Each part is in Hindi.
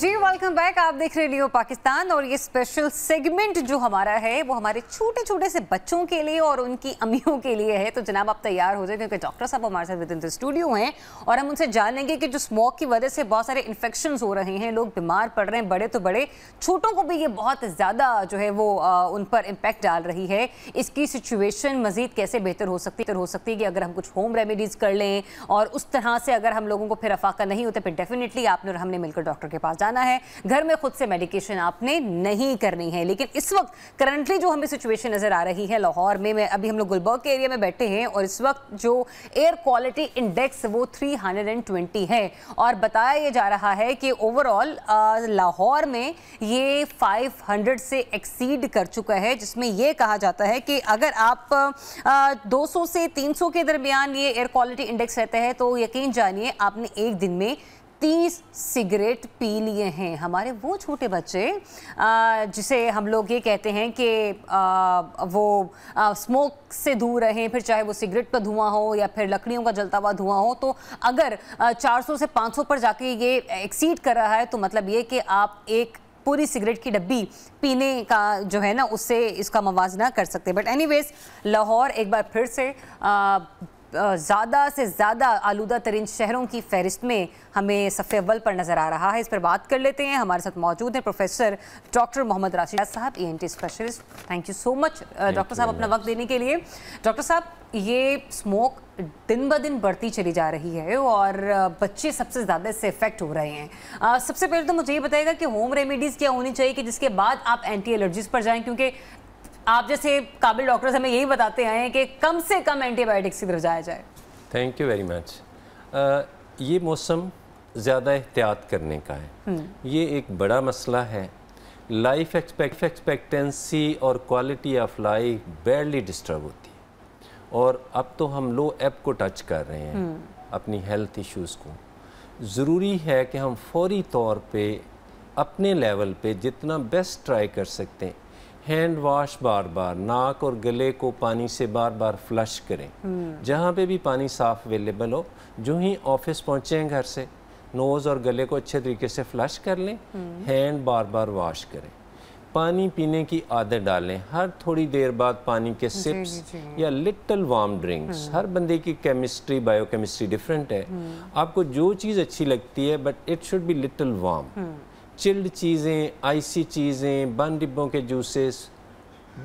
जी वेलकम बैक। आप देख रहे हो पाकिस्तान और ये स्पेशल सेगमेंट जो हमारा है वो हमारे छोटे छोटे से बच्चों के लिए और उनकी अम्मियों के लिए है। तो जनाब आप तैयार हो जाए क्योंकि डॉक्टर साहब हमारे साथ विद इन द स्टूडियो हैं और हम उनसे जानेंगे कि जो स्मोक की वजह से बहुत सारे इन्फेक्शंस हो रहे हैं, लोग बीमार पड़ रहे हैं, बड़े तो बड़े, छोटों को भी ये बहुत ज़्यादा जो है वो उन पर इम्पैक्ट डाल रही है। इसकी सिचुएशन मज़ीद कैसे बेहतर हो सकती है कि अगर हम कुछ होम रेमेडीज़ कर लें और उस तरह से अगर हम लोगों को फिर अफाका नहीं होता फिर डेफिनेटली आपने और हमने मिलकर डॉक्टर के पास जाना है। घर में खुद से मेडिकेशन आपने नहीं करनी है। लेकिन इस वक्त करंटली जो हमें सिचुएशन नजर आ रही है लाहौर में अभी हम लोग गुलबर्ग के एरिया में बैठे हैं और इस वक्त जो एयर क्वालिटी इंडेक्स वो 320 है और बताया ये जा रहा है कि ओवरऑल लाहौर में ये 500 से एक्सीड कर चुका है, जिसमें ये कहा जाता है कि अगर आप 200 से 300 के दरमियान ये एयर क्वालिटी इंडेक्स रहता है तो यकीन जानिए आपने एक दिन में 30 सिगरेट पी लिए हैं। हमारे वो छोटे बच्चे जिसे हम लोग ये कहते हैं कि वो स्मोक से दूर रहें, फिर चाहे वो सिगरेट का धुआं हो या फिर लकड़ियों का जलता हुआ धुआं हो, तो अगर 400 से 500 पर जाके ये एक्सीड कर रहा है तो मतलब ये कि आप एक पूरी सिगरेट की डब्बी पीने का जो है ना उससे इसका मवाजना कर सकते हैं। बट एनीवेज लाहौर एक बार फिर से ज़्यादा से ज़्यादा आलूदा तरीन शहरों की फहरिस्त में हमें सफ़े अव्वल पर नज़र आ रहा है। इस पर बात कर लेते हैं। हमारे साथ मौजूद हैं प्रोफेसर डॉक्टर मोहम्मद राशिद साहब, ENT specialist. Thank you so much doctor साहब अपना वक्त देने के लिए। डॉक्टर साहब, ये स्मोक दिन ब दिन बढ़ती चली जा रही है और बच्चे सबसे ज़्यादा इससे इफेक्ट हो रहे हैं। सबसे पहले तो मुझे ये बताइएगा कि होम रेमेडीज़ क्या होनी चाहिए कि जिसके बाद आप एंटी एलर्जीज़ पर जाएँ, क्योंकि आप जैसे काबिल डॉक्टर्स हमें यही बताते हैं कि कम से कम एंटीबायोटिक्स की तरफ जाया जाए। Thank you very much. ये मौसम ज़्यादा एहतियात करने का है। ये एक बड़ा मसला है। लाइफ एक्सपेक्टेंसी और quality of life badly disturb होती है और अब तो हम लो एप को टच कर रहे हैं अपनी हेल्थ इश्यूज़ को। ज़रूरी है कि हम फौरी तौर पे अपने लेवल पे जितना बेस्ट ट्राई कर सकते हैं, हैंड वॉश बार बार, नाक और गले को पानी से बार बार फ्लश करें। जहाँ पे भी पानी साफ़ अवेलेबल हो, जो ही ऑफिस पहुँचे हैं घर से, नोज़ और गले को अच्छे तरीके से फ्लश कर लें, हैंड बार बार वॉश करें, पानी पीने की आदत डालें, हर थोड़ी देर बाद पानी के सिप्स या लिटिल वार्म ड्रिंक्स। हर बंदे की केमिस्ट्री बायोकेमिस्ट्री डिफरेंट है। आपको जो चीज़ अच्छी लगती है but it should be little warm. Chilled चीज़ें, आइसी चीज़ें, बंद डिब्बों के जूसेस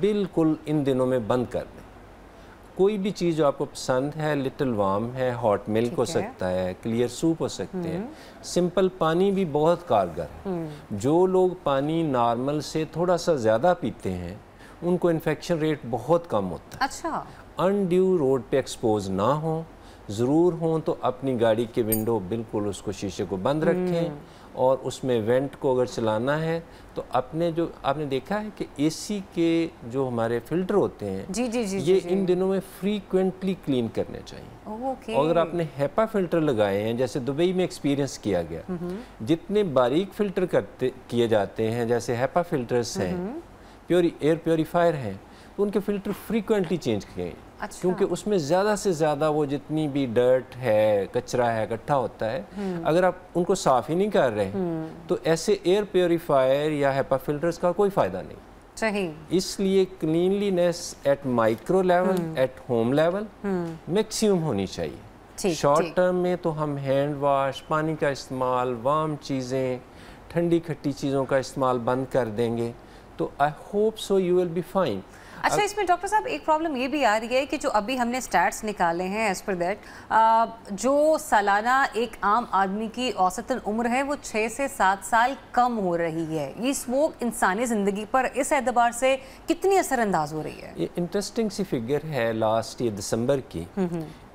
बिल्कुल इन दिनों में बंद कर दें। कोई भी चीज़ जो आपको पसंद है, लिटिल वार्म है, हॉट मिल्क हो सकता है, क्लियर सूप हो सकते हैं, सिंपल पानी भी बहुत कारगर है। जो लोग पानी नॉर्मल से थोड़ा सा ज़्यादा पीते हैं उनको इन्फेक्शन रेट बहुत कम होता है। अच्छा। अनड्यू रोड पे एक्सपोज ना हो, ज़रूर हों तो अपनी गाड़ी के विंडो बिल्कुल उसको शीशे को बंद रखें और उसमें वेंट को अगर चलाना है तो अपने जो आपने देखा है कि एसी के जो हमारे फिल्टर होते हैं ये इन दिनों में फ्रीक्वेंटली क्लीन करने चाहिए। और अगर आपने हेपा फिल्टर लगाए हैं, जैसे दुबई में एक्सपीरियंस किया गया, जितने बारीक फिल्टर किए जाते हैं, जैसे हेपा फिल्टर्स हैं, एयर प्योरीफायर हैं, तो उनके फिल्टर फ्रीक्वेंटली चेंज किए। अच्छा। क्योंकि उसमें ज़्यादा से ज़्यादा वो जितनी भी डर्ट है, कचरा है, इकट्ठा होता है, अगर आप उनको साफ़ ही नहीं कर रहे तो ऐसे एयर प्योरीफायर या हेपा फिल्टर्स का कोई फ़ायदा नहीं। सही। इसलिए cleanliness eight micro level, at home level maximum होनी चाहिए। शॉर्ट टर्म में तो हम हैंड वॉश, पानी का इस्तेमाल, वार्म चीज़ें, ठंडी खट्टी चीज़ों का इस्तेमाल बंद कर देंगे तो I hope so you will be fine. अच्छा, इसमें डॉक्टर साहब एक प्रॉब्लम ये भी आ रही है कि जो अभी हमने स्टैट्स निकाले हैं एज पर दैट, जो सालाना एक आम आदमी की औसतन उम्र है वो 6 से 7 साल कम हो रही है। ये स्मोक इंसानी ज़िंदगी पर इस एतबार से कितनी असरअंदाज हो रही है? ये इंटरेस्टिंग सी फिगर है लास्ट ईयर दिसंबर की।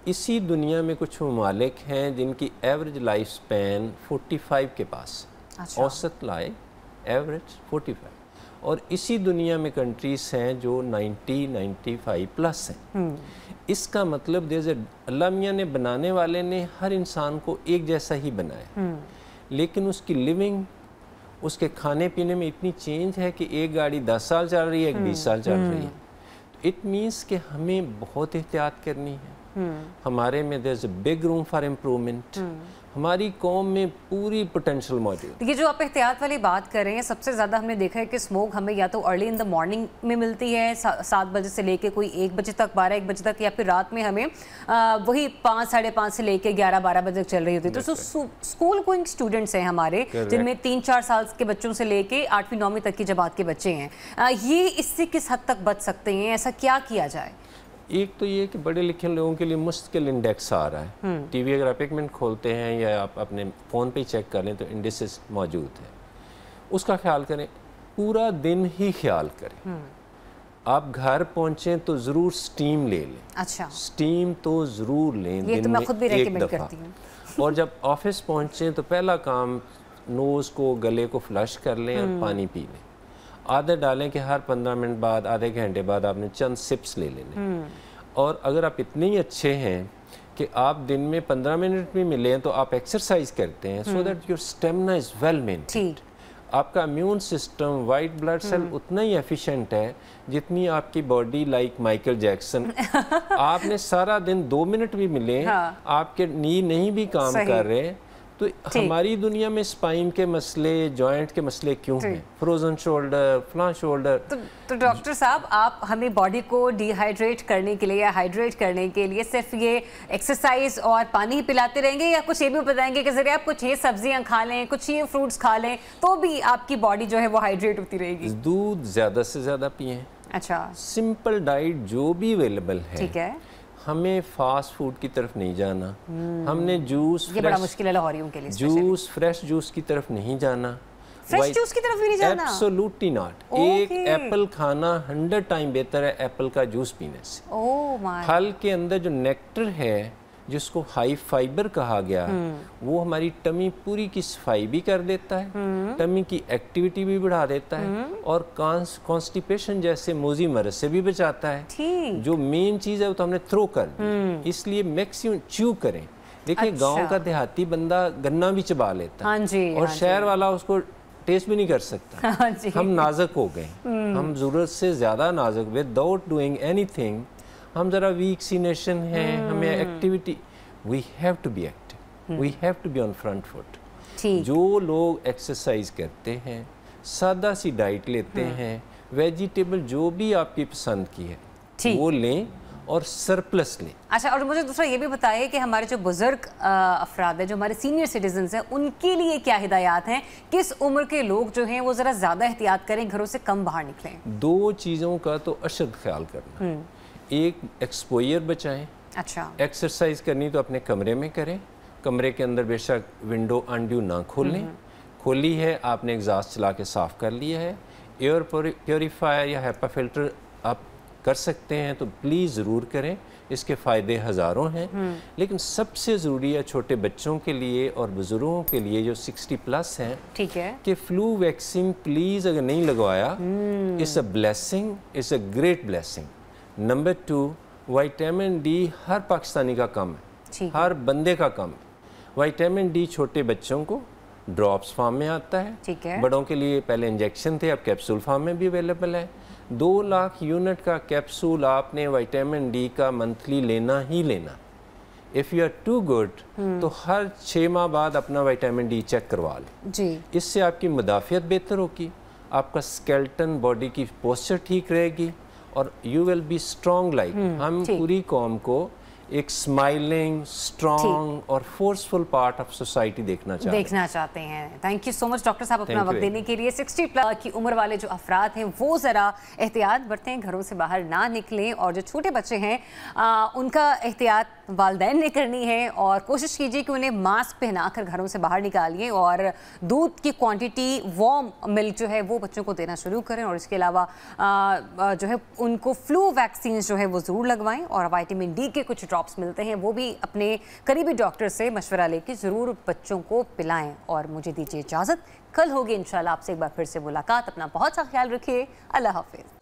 इसी दुनिया में कुछ ममालिक हैं जिनकी एवरेज लाइफ स्पैन 45 के पास। अच्छा। औसत लाइफ एवरेज 45। और इसी दुनिया में कंट्रीज हैं जो 90-95 प्लस हैं। इसका मतलब जैसे अल्लाह मियाँ ने बनाने वाले ने हर इंसान को एक जैसा ही बनाया, लेकिन उसकी लिविंग, उसके खाने पीने में इतनी चेंज है कि एक गाड़ी 10 साल चल रही है, एक 20 साल चल रही है। इट मीन्स कि हमें बहुत एहतियात करनी है। हमारे में there is a big room for improvement. हमारी कौम में पूरी पोटेंशियल मौजूद। ये जो आप एहतियात वाली बात कर रहे हैं, सबसे ज़्यादा हमने देखा है कि स्मोक हमें या तो अर्ली इन द मॉर्निंग में मिलती है 7 बजे से लेके कोई 1 बजे तक, 12-1 बजे तक, या फिर रात में हमें वही 5 साढ़े 5 से लेके 11-12 बजे तक चल रही होती है। तो स्कूल गोइंग स्टूडेंट्स हैं हमारे, जिनमें 3-4 साल के बच्चों से लेके 8वीं-9वीं तक की जमात के बच्चे हैं, ये इससे किस हद तक बच सकते हैं? ऐसा क्या किया जाए? एक तो ये कि बड़े लिखे लोगों के लिए मुश्किल इंडेक्स आ रहा है। टीवी अगर आप 1 मिनट खोलते हैं या आप अपने फ़ोन पे चेक कर लें तो इंडेक्स मौजूद है, उसका ख्याल करें, पूरा दिन ही ख्याल करें। आप घर पहुंचें तो ज़रूर स्टीम ले लें। अच्छा, स्टीम तो ज़रूर लें, ये दिन तो मैं में खुद भी एक रेकमेंड दफ़ा। करती हूँ। और जब ऑफिस पहुंचें तो पहला काम नोज़ को, गले को फ्लश कर लें और पानी पी लें। आदत डालें कि हर 15 मिनट बाद, आधे घंटे बाद आपने चंद सिप्स ले लेने। और अगर आप इतने ही अच्छे हैं कि आप दिन में 15 मिनट भी मिलें तो आप एक्सरसाइज करते हैं, so that your stamina is well maintained. आपका immune system, white blood cell उतना ही एफिशिएंट है जितनी आपकी बॉडी, लाइक माइकल जैक्सन। आपने सारा दिन 2 मिनट भी मिले, हाँ। आपके नी नहीं भी काम कर रहे, तो हमारी दुनिया में स्पाइन के मसले, जॉइंट के मसले क्यों हैं? Frozen shoulder, flat shoulder. तो डॉक्टर साहब, आप हमें बॉडी को डिहाइड्रेट करने के लिए या हाइड्रेट करने के लिए सिर्फ ये एक्सरसाइज और पानी ही पिलाते रहेंगे, या कुछ ये भी बताएंगे कि जरिए आप कुछ ये सब्जियां खा लें, कुछ ये फ्रूट्स खा लें, तो भी आपकी बॉडी जो है वो हाइड्रेट होती रहेगी? दूध ज़्यादा से ज़्यादा पिएं। अच्छा, सिंपल डाइट जो भी अवेलेबल है। ठीक है। हमें फास्ट फूड की तरफ नहीं जाना। हमने जूस, ये बड़ा मुश्किल है लाहौरियों के लिए, जूस, फ्रेश जूस की तरफ नहीं जाना। फ्रेश जूस की तरफ भी नहीं जाना? Absolutely not. एक एप्पल खाना 100 टाइम बेहतर है एप्पल का जूस पीने से। Oh my. फल के अंदर जो नेक्टर है, जिसको हाई फाइबर कहा गया, वो हमारी टमी पूरी की सफाई भी कर देता है, टमी की एक्टिविटी भी बढ़ा देता है, और कॉन्स्टिपेशन जैसे मोजी मरज से भी बचाता है। जो मेन चीज़ है वो तो हमने थ्रो कर दी, इसलिए मैक्सिमम च्यू करें। देखिए, अच्छा। गांव का देहाती बंदा गन्ना भी चबा लेता है, हाँ जी, और हाँ शहर वाला उसको टेस्ट भी नहीं कर सकता। हाँ जी। हम नाजुक हो गए, हम ज़रूरत से ज़्यादा नाजुक, विदाउट डूइंग एनीथिंग। हम ज़रा वीक सी नेशन है, हमें activity, we have to be active, we have to be on front foot. जो लोग एक्सरसाइज करते हैं, सादा सी डाइट लेते हैं, वेजिटेबल जो भी आपकी पसंद की है वो लें, और सरप्लस लें। अच्छा, और मुझे दूसरा ये भी बताइए कि हमारे जो बुजुर्ग अफराद हैं, जो हमारे सीनियर सिटीजन्स हैं, उनके लिए क्या हिदायत हैं? किस उम्र के लोग जो हैं वो ज़रा ज़्यादा एहतियात करें, घरों से कम बाहर निकलें? 2 चीज़ों का तो अशद ख्याल करना। एक, एक्सपोजर बचाएं। अच्छा, एक्सरसाइज करनी तो अपने कमरे में करें। कमरे के अंदर बेशक विंडो अनड्यू ना खोलें। खोली है, आपने एग्जॉस्ट चला के साफ़ कर लिया है, एयर प्योरीफायर या हेपा फिल्टर आप कर सकते हैं तो प्लीज़ ज़रूर करें, इसके फ़ायदे हज़ारों हैं। लेकिन सबसे ज़रूरी है छोटे बच्चों के लिए और बुज़ुर्गों के लिए जो 60+ हैं, ठीक है, कि फ्लू वैक्सीन प्लीज़ अगर नहीं लगवाया, it's a blessing, it's a great blessing. Number 2, vitamin D हर पाकिस्तानी का कम है, हर बंदे का कम है। विटामिन डी छोटे बच्चों को ड्रॉप्स फॉर्म में आता है, ठीक है। बड़ों के लिए पहले इंजेक्शन थे, अब कैप्सूल फॉर्म में भी अवेलेबल है। 2 लाख यूनिट का कैप्सूल आपने विटामिन डी का मंथली लेना ही लेना। If you are too good तो हर 6 माह बाद अपना विटामिन डी चेक करवा लें जी। इससे आपकी मुदाफ़ियत बेहतर होगी, आपका स्केल्टन बॉडी की पोस्चर ठीक रहेगी, और you will be strong. Like हम पूरी कौम को एक स्माइलिंग, स्ट्रॉन्ग और फोर्सफुल पार्ट ऑफ सोसाइटी देखना चाहते हैं। Thank you so much doctor साहब अपना वक्त देने के लिए। 60+ की उम्र वाले जो अफराद हैं वो ज़रा एहतियात बरतें, घरों से बाहर ना निकलें, और जो छोटे बच्चे हैं उनका एहतियात वालिदैन ने करनी है, और कोशिश कीजिए कि उन्हें मास्क पहनाकर घरों से बाहर निकालिए, और दूध की क्वांटिटी, वार्म मिल्क जो है वो बच्चों को देना शुरू करें, और इसके अलावा जो है उनको फ्लू वैक्सीन जो है वो ज़रूर लगवाएं, और विटामिन डी के कुछ ड्रॉप्स मिलते हैं वो भी अपने करीबी डॉक्टर से मशवरा लेकर ज़रूर बच्चों को पिलाएं। और मुझे दीजिए इजाज़त, कल होगी इंशाल्लाह आपसे एक बार फिर से मुलाकात। अपना बहुत सा ख्याल रखिए। अल्लाह हाफिज़।